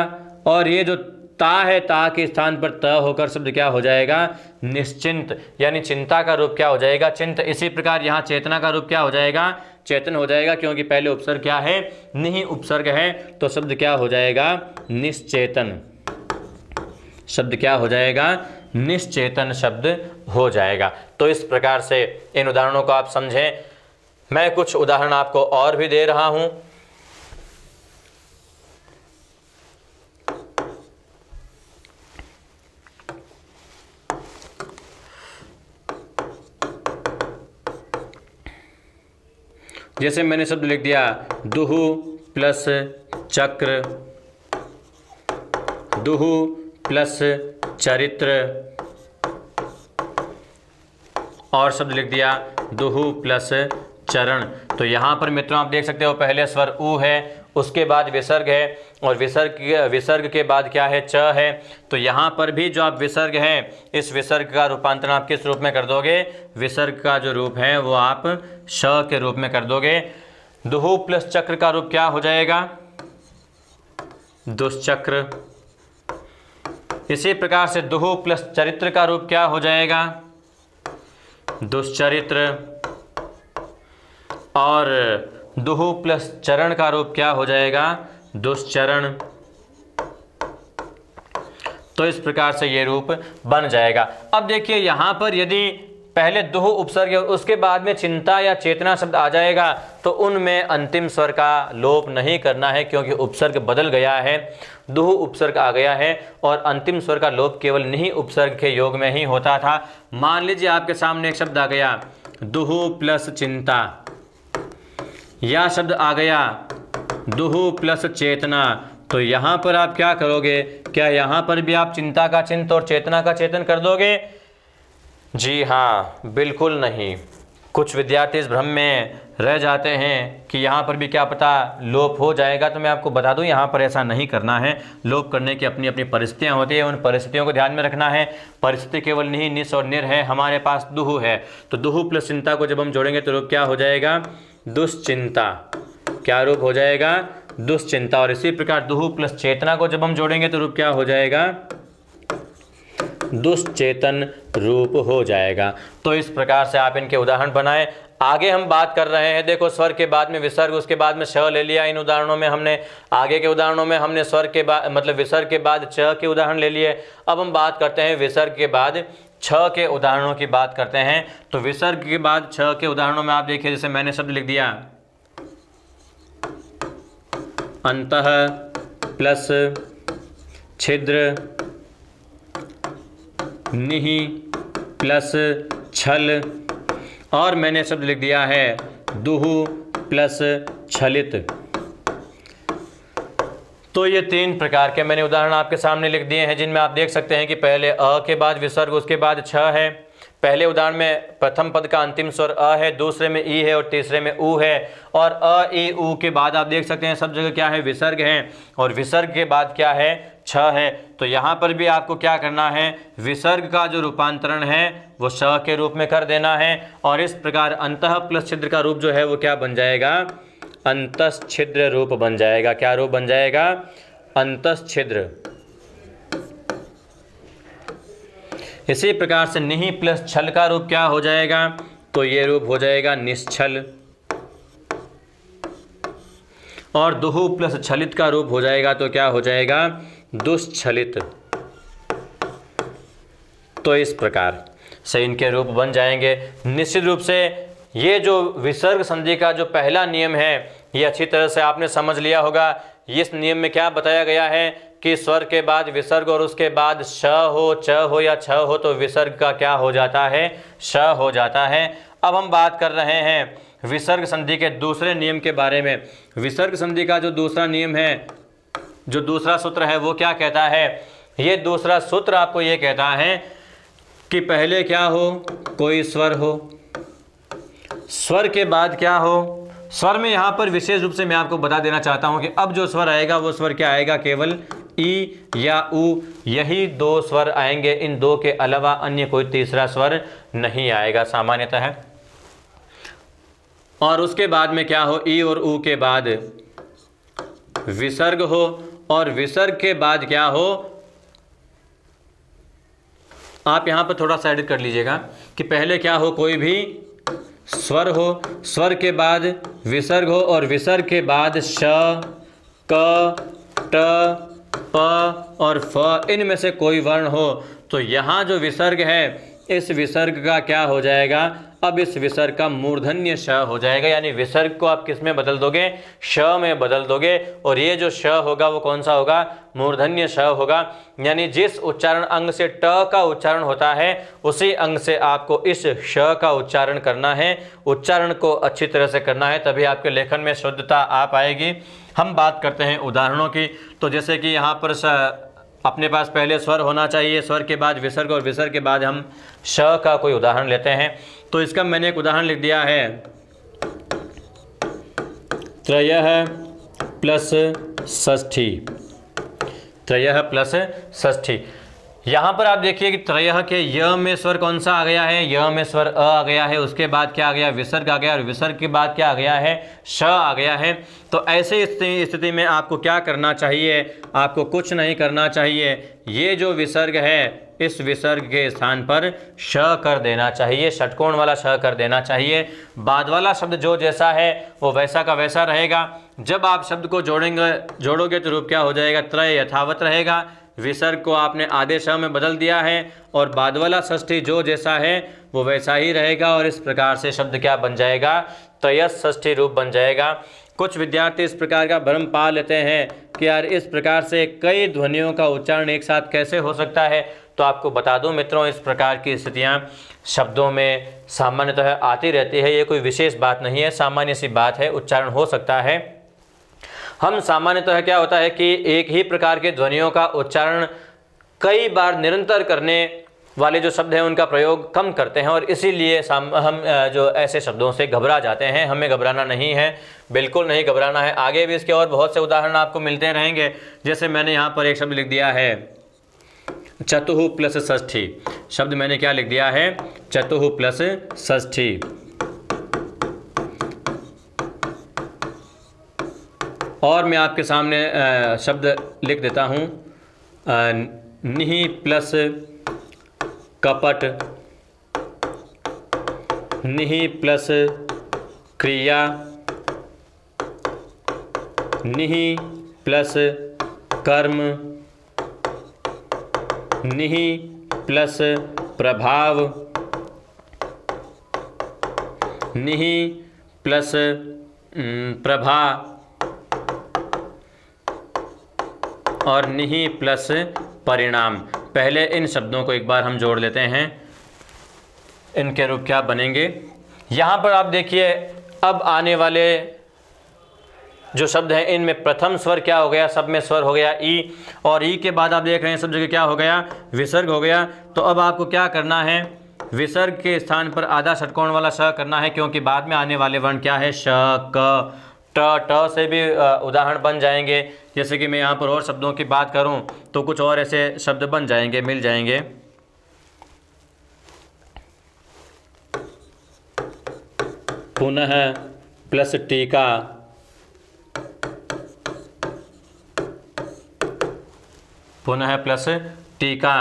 और ये जो ता है, ता के स्थान पर त होकर शब्द क्या हो जाएगा? निश्चिंत। यानी चिंता का रूप क्या हो जाएगा? चिंत। इसी प्रकार यहाँ चेतना का रूप क्या हो जाएगा? चेतन हो जाएगा, क्योंकि पहले उपसर्ग क्या है? निहि उपसर्ग है, तो शब्द क्या हो जाएगा? निश्चेतन। शब्द क्या हो जाएगा? निश्चेतन शब्द हो जाएगा। तो इस प्रकार से इन उदाहरणों को आप समझें। मैं कुछ उदाहरण आपको और भी दे रहा हूं। जैसे मैंने शब्द लिख दिया दुहु प्लस चक्र, दुहु प्लस चरित्र, और शब्द लिख दिया दुहु प्लस चरण। तो यहाँ पर मित्रों आप देख सकते हो पहले स्वर उ है, उसके बाद विसर्ग है, और विसर्ग के बाद क्या है? च है। तो यहाँ पर भी जो आप विसर्ग है, इस विसर्ग का रूपांतरण आप किस रूप में कर दोगे? विसर्ग का जो रूप है वो आप श के रूप में कर दोगे। दुहु प्लस चक्र का रूप क्या हो जाएगा? दुष्चक्र। इसी प्रकार से दुहु प्लस चरित्र का रूप क्या हो जाएगा? दुष्चरित्र। और दुहु प्लस चरण का रूप क्या हो जाएगा? दुष्चरण। तो इस प्रकार से ये रूप बन जाएगा। अब देखिए यहाँ पर यदि पहले दुहु उपसर्ग और उसके बाद में चिंता या चेतना शब्द आ जाएगा तो उनमें अंतिम स्वर का लोप नहीं करना है, क्योंकि उपसर्ग बदल गया है, दुहु उपसर्ग आ गया है और अंतिम स्वर का लोप केवल निहि उपसर्ग के योग में ही होता था। मान लीजिए आपके सामने एक शब्द आ गया दुहु प्लस चिंता, या शब्द आ गया दुहु प्लस चेतना, तो यहाँ पर आप क्या करोगे? क्या यहाँ पर भी आप चिंता का चिंत और चेतना का चेतन कर दोगे? जी हाँ, बिल्कुल नहीं। कुछ विद्यार्थी इस भ्रम में रह जाते हैं कि यहाँ पर भी क्या पता लोप हो जाएगा। तो मैं आपको बता दूँ यहाँ पर ऐसा नहीं करना है। लोप करने की अपनी अपनी परिस्थितियाँ होती हैं, उन परिस्थितियों को ध्यान में रखना है। परिस्थिति केवल निहि, निस और निर है, हमारे पास दुहु है, तो दुहु प्लस चिंता को जब हम जोड़ेंगे तो रूप क्या हो जाएगा? दुश्चिंता। क्या रूप हो जाएगा? दुश्चिंता। और इसी प्रकार दुहु प्लस चेतना को जब हम जोड़ेंगे तो रूप क्या हो जाएगा? दुष्चेतन रूप हो जाएगा। तो इस प्रकार से आप इनके उदाहरण बनाएं। आगे हम बात कर रहे हैं, देखो स्वर के बाद में विसर्ग, उसके बाद में श ले लिया। इन उदाहरणों में हमने, आगे के उदाहरणों में हमने स्वर के बाद मतलब विसर्ग के बाद च के उदाहरण ले लिए। अब हम बात करते हैं विसर्ग के बाद छ के उदाहरणों की बात करते हैं। तो विसर्ग के बाद छ के उदाहरणों में आप देखिए, जैसे मैंने शब्द लिख दिया अंतः प्लस छिद्र निहि प्लस छल, और मैंने शब्द लिख दिया है दुहु प्लस छलित। तो ये 3 प्रकार के मैंने उदाहरण आपके सामने लिख दिए हैं, जिनमें आप देख सकते हैं कि पहले अ के बाद विसर्ग, उसके बाद छ है। पहले उदाहरण में प्रथम पद का अंतिम स्वर अ है, दूसरे में ई है और तीसरे में उ है। और अ ई उ के बाद आप देख सकते हैं सब जगह क्या है, विसर्ग है, और विसर्ग के बाद क्या है, छ है। तो यहाँ पर भी आपको क्या करना है, विसर्ग का जो रूपांतरण है वो श के रूप में कर देना है। और इस प्रकार अंतः प्लस छिद्र का रूप जो है वो क्या बन जाएगा, अंतःछिद्र रूप बन जाएगा। क्या रूप बन जाएगा, अंतःछिद्र। इसी प्रकार से निहि प्लस छल का रूप क्या हो जाएगा, तो ये रूप हो जाएगा निश्छल। और दुहु प्लस छलित का रूप हो जाएगा तो क्या हो जाएगा, दुष्छलित। तो इस प्रकार से इनके रूप बन जाएंगे। निश्चित रूप से ये जो विसर्ग संधि का जो पहला नियम है ये अच्छी तरह से आपने समझ लिया होगा। इस नियम में क्या बताया गया है कि स्वर के बाद विसर्ग और उसके बाद श हो, च हो या छ हो तो विसर्ग का क्या हो जाता है, श हो जाता है। अब हम बात कर रहे हैं विसर्ग संधि के दूसरे नियम के बारे में। विसर्ग संधि का जो दूसरा नियम है, जो दूसरा सूत्र है वो क्या कहता है, ये दूसरा सूत्र आपको ये कहता है कि पहले क्या हो, कोई स्वर हो, स्वर के बाद क्या हो, स्वर में यहाँ पर विशेष रूप से मैं आपको बता देना चाहता हूँ कि अब जो स्वर आएगा वो स्वर क्या आएगा, केवल ई या उ, यही 2 स्वर आएंगे। इन 2 के अलावा अन्य कोई तीसरा स्वर नहीं आएगा सामान्यतः। और उसके बाद में क्या हो, ई और उ के बाद विसर्ग हो, और विसर्ग के बाद क्या हो, आप यहाँ पर थोड़ा सा एडिट कर लीजिएगा कि पहले क्या हो, कोई भी स्वर हो, स्वर के बाद विसर्ग हो, और विसर्ग के बाद श, क, ट, प और फ, इनमें से कोई वर्ण हो। तो यहाँ जो विसर्ग है इस विसर्ग का क्या हो जाएगा, अब इस विसर्ग का मूर्धन्य श हो जाएगा। यानी विसर्ग को आप किस में बदल दोगे, श में बदल दोगे। और ये जो श होगा वो कौन सा होगा, मूर्धन्य श होगा। यानी जिस उच्चारण अंग से ट का उच्चारण होता है उसी अंग से आपको इस श का उच्चारण करना है। उच्चारण को अच्छी तरह से करना है, तभी आपके लेखन में शुद्धता आ पाएगी। हम बात करते हैं उदाहरणों की। तो जैसे कि यहाँ पर अपने पास पहले स्वर होना चाहिए, स्वर के बाद विसर्ग, और विसर्ग के बाद हम श का कोई उदाहरण लेते हैं। तो इसका मैंने एक उदाहरण लिख दिया है, त्रयः प्लस षष्ठी, त्रयः प्लस षष्ठी। यहाँ पर आप देखिए कि त्रयः के य में स्वर कौन सा आ गया है, य में स्वर अ आ गया है, उसके बाद क्या आ गया, विसर्ग आ गया, और विसर्ग के बाद क्या आ गया है, श आ गया है। तो ऐसे स्थिति में आपको क्या करना चाहिए, आपको कुछ नहीं करना चाहिए। ये जो विसर्ग है इस विसर्ग के स्थान पर श कर देना चाहिए, षटकोण वाला श कर देना चाहिए। बाद वाला शब्द जो जैसा है वो वैसा का वैसा रहेगा। जब आप शब्द को जोड़ोगे तो रूप क्या हो जाएगा, त्रय यथावत रहेगा। विसर्ग को आपने आधे श में बदल दिया है, और बाद वाला षष्ठी जो जैसा है वो वैसा ही रहेगा। और इस प्रकार से शब्द क्या बन जाएगा, त्रयस् षष्ठी रूप बन जाएगा। कुछ विद्यार्थी इस प्रकार का भ्रम पा लेते हैं कि यार इस प्रकार से कई ध्वनियों का उच्चारण एक साथ कैसे हो सकता है। तो आपको बता दूं मित्रों, इस प्रकार की स्थितियां शब्दों में सामान्यतः आती रहती है। ये कोई विशेष बात नहीं है, सामान्य सी बात है, उच्चारण हो सकता है। हम सामान्यतः क्या होता है कि एक ही प्रकार के ध्वनियों का उच्चारण कई बार निरंतर करने वाले जो शब्द हैं उनका प्रयोग कम करते हैं, और इसीलिए हम जो ऐसे शब्दों से घबरा जाते हैं। हमें घबराना नहीं है, बिल्कुल नहीं घबराना है। आगे भी इसके और बहुत से उदाहरण आपको मिलते रहेंगे। जैसे मैंने यहाँ पर एक शब्द लिख दिया है चतुः प्लस षष्ठी। शब्द मैंने क्या लिख दिया है, चतुः प्लस षष्ठी। और मैं आपके सामने शब्द लिख देता हूँ निहि प्लस कपट, निहि प्लस क्रिया, निहि प्लस कर्म, निहि प्लस प्रभाव, निहि प्लस प्रभा और निहि प्लस परिणाम। पहले इन शब्दों को एक बार हम जोड़ लेते हैं, इनके रूप क्या बनेंगे। यहाँ पर आप देखिए, अब आने वाले जो शब्द हैं इनमें प्रथम स्वर क्या हो गया, सब में स्वर हो गया ई, और ई के बाद आप देख रहे हैं सब जगह क्या हो गया, विसर्ग हो गया। तो अब आपको क्या करना है, विसर्ग के स्थान पर आधा षटकोण वाला श करना है, क्योंकि बाद में आने वाले वर्ण क्या है, श, क, ट से भी उदाहरण बन जाएंगे। जैसे कि मैं यहाँ पर और शब्दों की बात करूँ तो कुछ और ऐसे शब्द बन जाएंगे, मिल जाएंगे। पुनः प्लस टीका, पुनः प्लस टीका,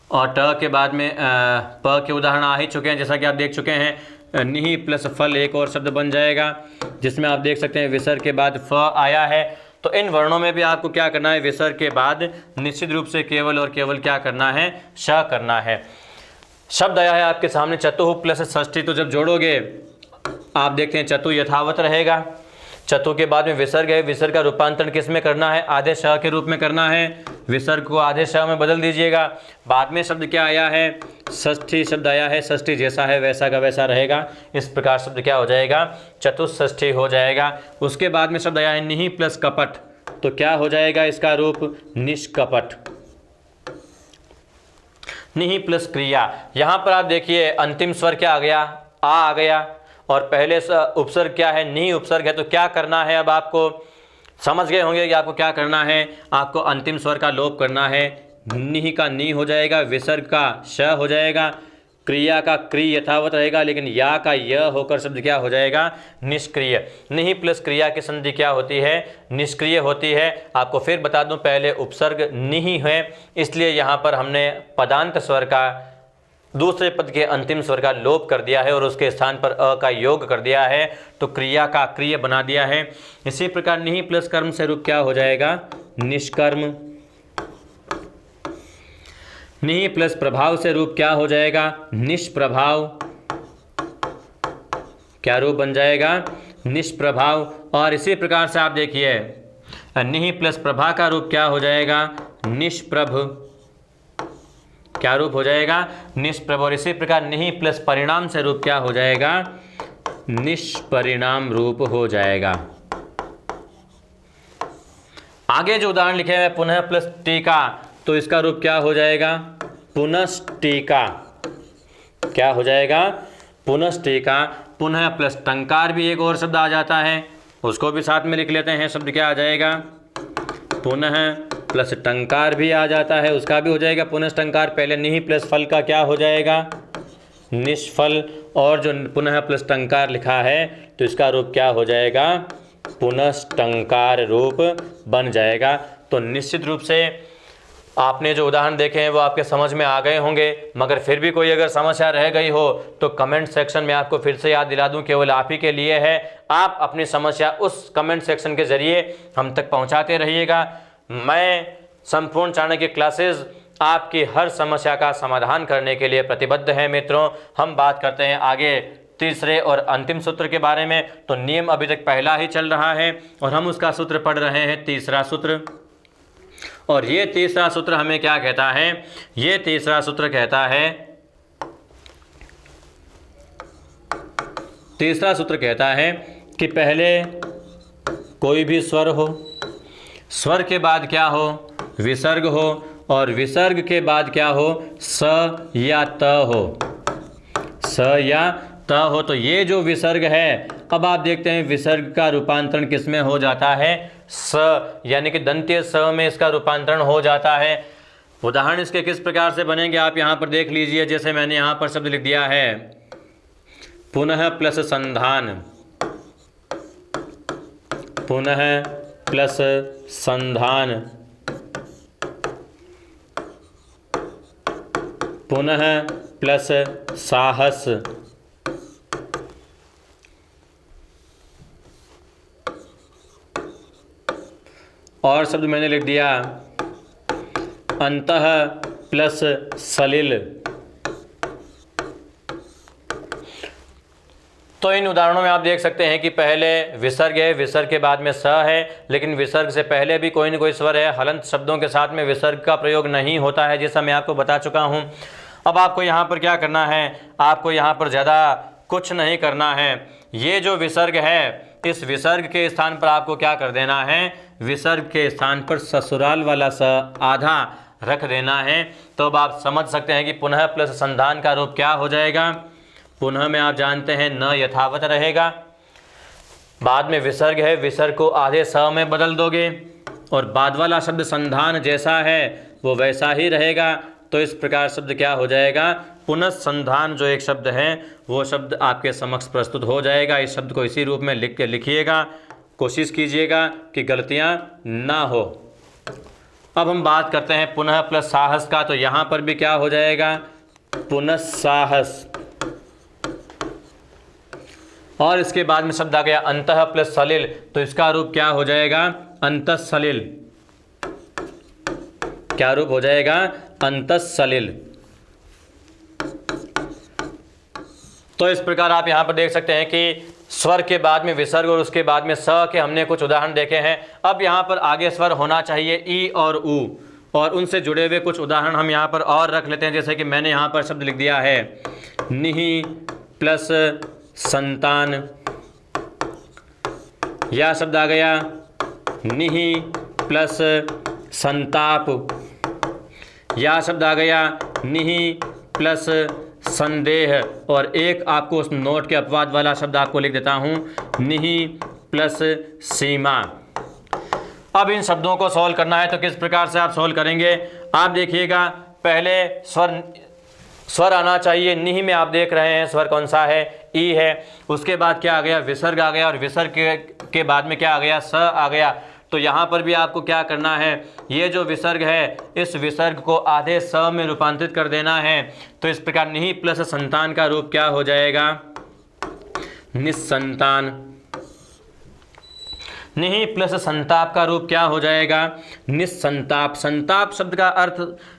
और ट के बाद में प के उदाहरण आ ही चुके हैं, जैसा कि आप देख चुके हैं। निहि प्लस फल एक और शब्द बन जाएगा, जिसमें आप देख सकते हैं विसर्ग के बाद फ आया है। तो इन वर्णों में भी आपको क्या करना है, विसर्ग के बाद निश्चित रूप से केवल और केवल क्या करना है, श करना है। शब्द आया है आपके सामने चतुः प्लस षष्ठी, तो जब जोड़ोगे आप देखते हैं चतु यथावत रहेगा। चतु के बाद में विसर्ग है, विसर्ग का रूपांतरण किस में करना है, आधे श के रूप में करना है। विसर्ग को आधे श में बदल दीजिएगा। बाद में शब्द क्या आया है, षष्ठी शब्द आया है, षष्ठी जैसा है वैसा का वैसा रहेगा। इस प्रकार शब्द क्या हो जाएगा, चतुष्षष्ठी हो जाएगा। उसके बाद में शब्द आया है निहि प्लस कपट, तो क्या हो जाएगा इसका रूप, निष्कपट। निहि प्लस क्रिया, यहाँ पर आप देखिए अंतिम स्वर क्या आ गया, आ गया, और पहले उपसर्ग क्या है, निहि उपसर्ग है। तो क्या करना है, अब आपको समझ गए होंगे कि आपको क्या करना है, आपको अंतिम स्वर का लोप करना है। निहि का नी हो जाएगा, विसर्ग का श हो जाएगा, क्रिया का क्रि यथावत रहेगा, लेकिन या का य होकर शब्द क्या हो जाएगा, निष्क्रिय। निहि प्लस क्रिया की संधि क्या होती है, निष्क्रिय होती है। आपको फिर बता दूं, पहले उपसर्ग निहि है, इसलिए यहाँ पर हमने पदांत स्वर का दूसरे पद के अंतिम स्वर का लोप कर दिया है और उसके स्थान पर अ का योग कर दिया है, तो क्रिया का क्रिय बना दिया है। इसी प्रकार निहि प्लस कर्म से रूप क्या हो जाएगा, निष्कर्म। निहि प्लस प्रभाव से रूप क्या हो जाएगा, निष्प्रभाव। क्या रूप बन जाएगा, निष्प्रभाव। और इसी प्रकार से आप देखिए निहि प्लस प्रभा का रूप क्या हो जाएगा, निष्प्रभ। क्या रूप हो जाएगा, निष्प्रभ। और इसी प्रकार निहि प्लस परिणाम से रूप क्या हो जाएगा, निष्परिणाम रूप हो जाएगा। आगे जो उदाहरण लिखे हैं पुनः प्लस टीका, तो इसका रूप क्या हो जाएगा, पुनस्टीका। क्या हो जाएगा, पुनस्टीका। पुनः प्लस टंकार भी एक और शब्द आ जाता है, उसको भी साथ में लिख लेते हैं। शब्द क्या आ जाएगा, पुनः प्लस टंकार भी आ जाता है, उसका भी हो जाएगा पुनस्टंकार। पहले निहि प्लस फल का क्या हो जाएगा, निष्फल। और जो पुनः प्लस टंकार लिखा है तो इसका रूप क्या हो जाएगा, पुनस्टंकार रूप बन जाएगा। तो निश्चित रूप से आपने जो उदाहरण देखे हैं वो आपके समझ में आ गए होंगे, मगर फिर भी कोई अगर समस्या रह गई हो तो कमेंट सेक्शन में आपको फिर से याद दिला दूं, केवल आप ही के लिए है। आप अपनी समस्या उस कमेंट सेक्शन के जरिए हम तक पहुंचाते रहिएगा। मैं संपूर्ण चाणक्य क्लासेस आपकी हर समस्या का समाधान करने के लिए प्रतिबद्ध है। मित्रों, हम बात करते हैं आगे तीसरे और अंतिम सूत्र के बारे में। तो नियम अभी तक पहला ही चल रहा है और हम उसका सूत्र पढ़ रहे हैं, तीसरा सूत्र। और ये तीसरा सूत्र हमें क्या कहता है, ये तीसरा सूत्र कहता है, तीसरा सूत्र कहता है कि पहले कोई भी स्वर हो, स्वर के बाद क्या हो, विसर्ग हो, और विसर्ग के बाद क्या हो, स या त हो, स या त हो। तो ये जो विसर्ग है, अब आप देखते हैं विसर्ग का रूपांतरण किस में हो जाता है, स, यानी कि दंत्य स में इसका रूपांतरण हो जाता है। उदाहरण इसके किस प्रकार से बनेंगे आप यहाँ पर देख लीजिए। जैसे मैंने यहाँ पर शब्द लिख दिया है पुनः प्लस संधान, पुनः प्लस संधान, पुनः प्लस साहस, और शब्द मैंने लिख दिया अंतः प्लस सलिल। तो इन उदाहरणों में आप देख सकते हैं कि पहले विसर्ग है, विसर्ग के बाद में स है, लेकिन विसर्ग से पहले भी कोई न कोई स्वर है। हलंत शब्दों के साथ में विसर्ग का प्रयोग नहीं होता है, जैसा मैं आपको बता चुका हूं। अब आपको यहाँ पर क्या करना है, आपको यहाँ पर ज़्यादा कुछ नहीं करना है। ये जो विसर्ग है, इस विसर्ग के स्थान पर आपको क्या कर देना है, विसर्ग के स्थान पर ससुराल वाला स आधा रख देना है। तो अब आप समझ सकते हैं कि पुनः प्लस संधान का रूप क्या हो जाएगा। पुनः में आप जानते हैं न यथावत रहेगा, बाद में विसर्ग है, विसर्ग को आधे स में बदल दोगे, और बाद वाला शब्द संधान जैसा है वो वैसा ही रहेगा। तो इस प्रकार शब्द क्या हो जाएगा, पुनः संधान जो एक शब्द है वो शब्द आपके समक्ष प्रस्तुत हो जाएगा। इस शब्द को इसी रूप में लिख के लिखिएगा, कोशिश कीजिएगा कि गलतियां ना हो। अब हम बात करते हैं पुनः प्लस साहस का। तो यहाँ पर भी क्या हो जाएगा, पुनः साहस, और इसके बाद में शब्द आ गया अंतः प्लस सलिल। तो इसका रूप क्या हो जाएगा, अंतः सलिल। क्या रूप हो जाएगा, अंतः सलिल। तो इस प्रकार आप यहाँ पर देख सकते हैं कि स्वर के बाद में विसर्ग और उसके बाद में स के हमने कुछ उदाहरण देखे हैं। अब यहाँ पर आगे स्वर होना चाहिए ई और उ, और उनसे जुड़े हुए कुछ उदाहरण हम यहाँ पर और रख लेते हैं। जैसे कि मैंने यहाँ पर शब्द लिख दिया है निहि प्लस संतान, यह शब्द आ गया निहि प्लस संताप, यह शब्द आ गया निहि प्लस संदेह, और एक आपको उस नोट के अपवाद वाला शब्द आपको लिख देता हूँ निहि प्लस सीमा। अब इन शब्दों को सॉल्व करना है, तो किस प्रकार से आप सॉल्व करेंगे, आप देखिएगा। पहले स्वर आना चाहिए, निहि में आप देख रहे हैं स्वर कौन सा है, ई है। उसके बाद क्या आ गया, विसर्ग आ गया, और विसर्ग के बाद में क्या आ गया, स आ गया। तो यहाँ पर भी आपको क्या करना है, ये जो विसर्ग है इस विसर्ग को आधे स में रूपांतरित कर देना है। तो इस प्रकार निहि प्लस संतान का रूप क्या हो जाएगा, निस्संतान। निहि प्लस संताप का रूप क्या हो जाएगा, निस्संताप। संताप शब्द का अर्थ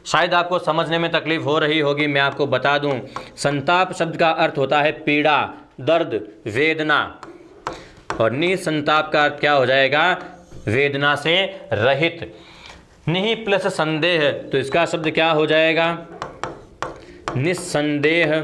शायद आपको समझने में तकलीफ हो रही होगी, मैं आपको बता दूं। संताप शब्द का अर्थ होता है पीड़ा, दर्द, वेदना, और निसंताप का अर्थ क्या हो जाएगा, वेदना से रहित। निहि प्लस संदेह, तो इसका शब्द क्या हो जाएगा, निस्संदेह।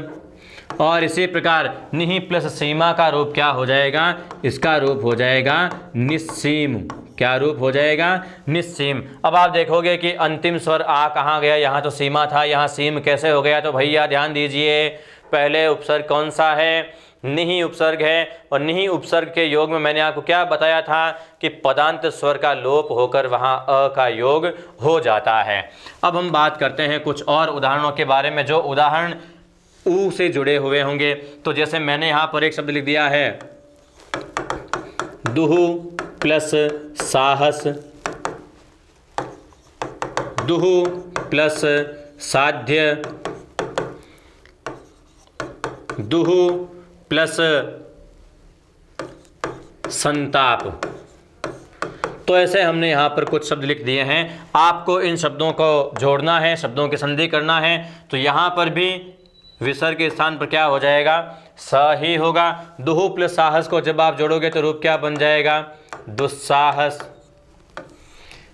और इसी प्रकार निहि प्लस सीमा का रूप क्या हो जाएगा, इसका रूप हो जाएगा निस्सीम। क्या रूप हो जाएगा, निस्सीम। अब आप देखोगे कि अंतिम स्वर आ कहाँ गया, यहाँ तो सीमा था, यहाँ सीम कैसे हो गया। तो भैया ध्यान दीजिए, पहले उपसर्ग कौन सा है, निहि उपसर्ग है, और निहि उपसर्ग के योग में मैंने आपको क्या बताया था कि पदांत स्वर का लोप होकर वहाँ अ का योग हो जाता है। अब हम बात करते हैं कुछ और उदाहरणों के बारे में, जो उदाहरण ऊ से जुड़े हुए होंगे। तो जैसे मैंने यहाँ पर एक शब्द लिख दिया है दुहु प्लस साहस, दुहु प्लस साध्य, दुहु प्लस संताप। तो ऐसे हमने यहाँ पर कुछ शब्द लिख दिए हैं, आपको इन शब्दों को जोड़ना है, शब्दों की संधि करना है। तो यहाँ पर भी विसर्ग के स्थान पर क्या हो जाएगा, स ही होगा। दुहु प्लस साहस को जब आप जोड़ोगे तो रूप क्या बन जाएगा, दुस्साहस।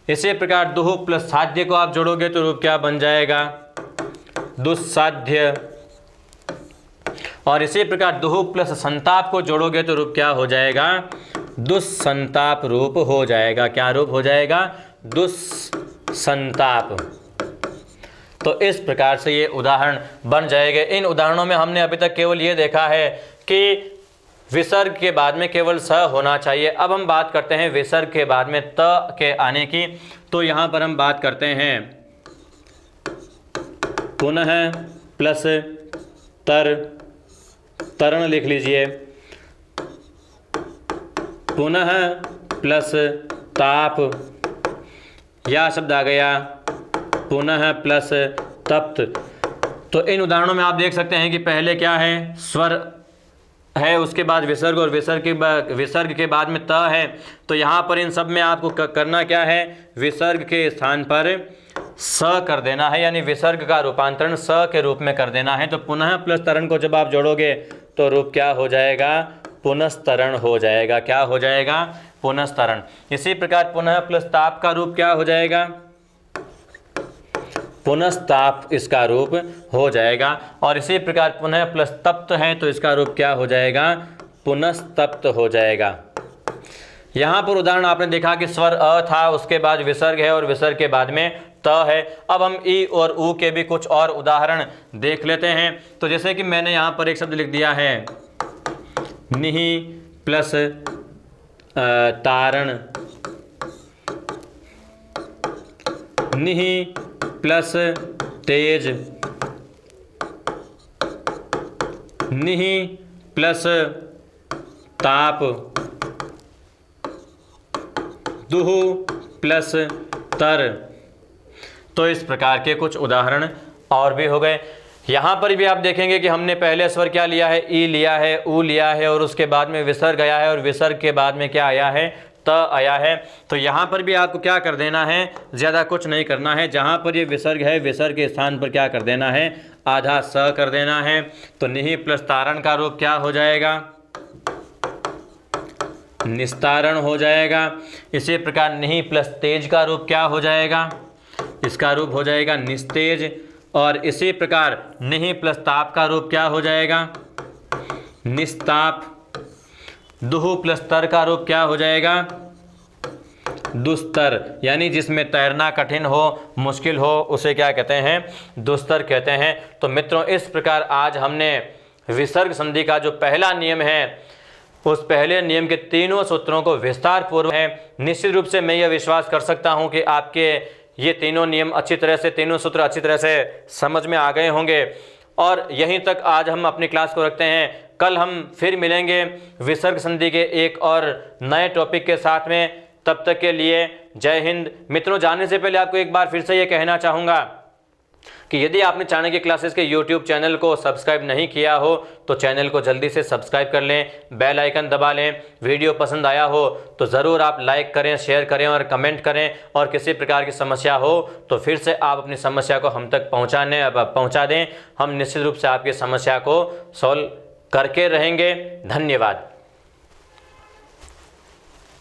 इसी प्रकार दुहु प्लस साध्य को आप जोड़ोगे तो रूप क्या बन जाएगा, दुस्साध्य। और इसी प्रकार दुहु प्लस संताप को जोड़ोगे तो रूप क्या हो जाएगा, दुस्संताप रूप हो जाएगा। क्या रूप हो जाएगा, दुस्संताप। तो इस प्रकार से ये उदाहरण बन जाएंगे। इन उदाहरणों में हमने अभी तक केवल ये देखा है कि विसर्ग के बाद में केवल स होना चाहिए। अब हम बात करते हैं विसर्ग के बाद में त के आने की। तो यहाँ पर हम बात करते हैं पुनः प्लस तर, तरण लिख लीजिए, पुनः प्लस ताप, यह शब्द आ गया, पुनः प्लस तप्त। तो इन उदाहरणों में आप देख सकते हैं कि पहले क्या है, स्वर है, उसके बाद विसर्ग और विसर्ग के बाद में त है। तो यहाँ पर इन सब में आपको करना क्या है, विसर्ग के स्थान पर स कर देना है, यानी विसर्ग का रूपांतरण स के रूप में कर देना है। तो पुनः प्लस तरण को जब आप जोड़ोगे तो रूप क्या हो जाएगा, पुनस्तरण हो जाएगा। क्या हो जाएगा, पुनस्तरण। इसी प्रकार पुनः प्लस ताप का रूप क्या हो जाएगा, पुनस्ताप इसका रूप हो जाएगा। और इसी प्रकार पुनः प्लस तप्त है तो इसका रूप क्या हो जाएगा, पुनस्तप्त हो जाएगा। यहाँ पर उदाहरण आपने देखा कि स्वर अ था, उसके बाद विसर्ग है और विसर्ग के बाद में त है। अब हम ई और उ के भी कुछ और उदाहरण देख लेते हैं। तो जैसे कि मैंने यहाँ पर एक शब्द लिख दिया है, निहि प्लस तारण, निहि प्लस तेज, निहि प्लस ताप, दुहु प्लस तर। तो इस प्रकार के कुछ उदाहरण और भी हो गए। यहाँ पर भी आप देखेंगे कि हमने पहले स्वर क्या लिया है, ई लिया है, उ लिया है और उसके बाद में विसर्ग आया है और विसर्ग के बाद में क्या आया है, त आया है। तो यहाँ पर भी आपको क्या कर देना है, ज़्यादा कुछ नहीं करना है। जहाँ पर ये विसर्ग है, विसर्ग के स्थान पर क्या कर देना है, आधा स कर देना है। तो निहि प्लस तारण का रूप क्या हो जाएगा, निस्तारण हो जाएगा। इसी प्रकार निहि प्लस तेज का रूप क्या हो जाएगा, इसका रूप हो जाएगा निस्तेज। और इसी प्रकार निहि प्लस ताप का रूप क्या हो जाएगा, निस्ताप। दुहु प्लस तर का रूप क्या हो जाएगा, दुस्तर, यानी जिसमें तैरना कठिन हो, मुश्किल हो, उसे क्या कहते हैं, दुस्तर कहते हैं। तो मित्रों, इस प्रकार आज हमने विसर्ग संधि का जो पहला नियम है, उस पहले नियम के तीनों सूत्रों को विस्तार पूर्वक है। निश्चित रूप से मैं यह विश्वास कर सकता हूं कि आपके ये तीनों नियम अच्छी तरह से, तीनों सूत्र अच्छी तरह से समझ में आ गए होंगे। और यहीं तक आज हम अपनी क्लास को रखते हैं। कल हम फिर मिलेंगे विसर्ग संधि के एक और नए टॉपिक के साथ में। तब तक के लिए जय हिंद। मित्रों, जाने से पहले आपको एक बार फिर से ये कहना चाहूँगा कि यदि आपने चाणक्य क्लासेस के यूट्यूब चैनल को सब्सक्राइब नहीं किया हो तो चैनल को जल्दी से सब्सक्राइब कर लें, बेल आइकन दबा लें। वीडियो पसंद आया हो तो ज़रूर आप लाइक करें, शेयर करें और कमेंट करें। और किसी प्रकार की समस्या हो तो फिर से आप अपनी समस्या को हम तक पहुँचा दें। हम निश्चित रूप से आपकी समस्या को सॉल्व करके रहेंगे। धन्यवाद।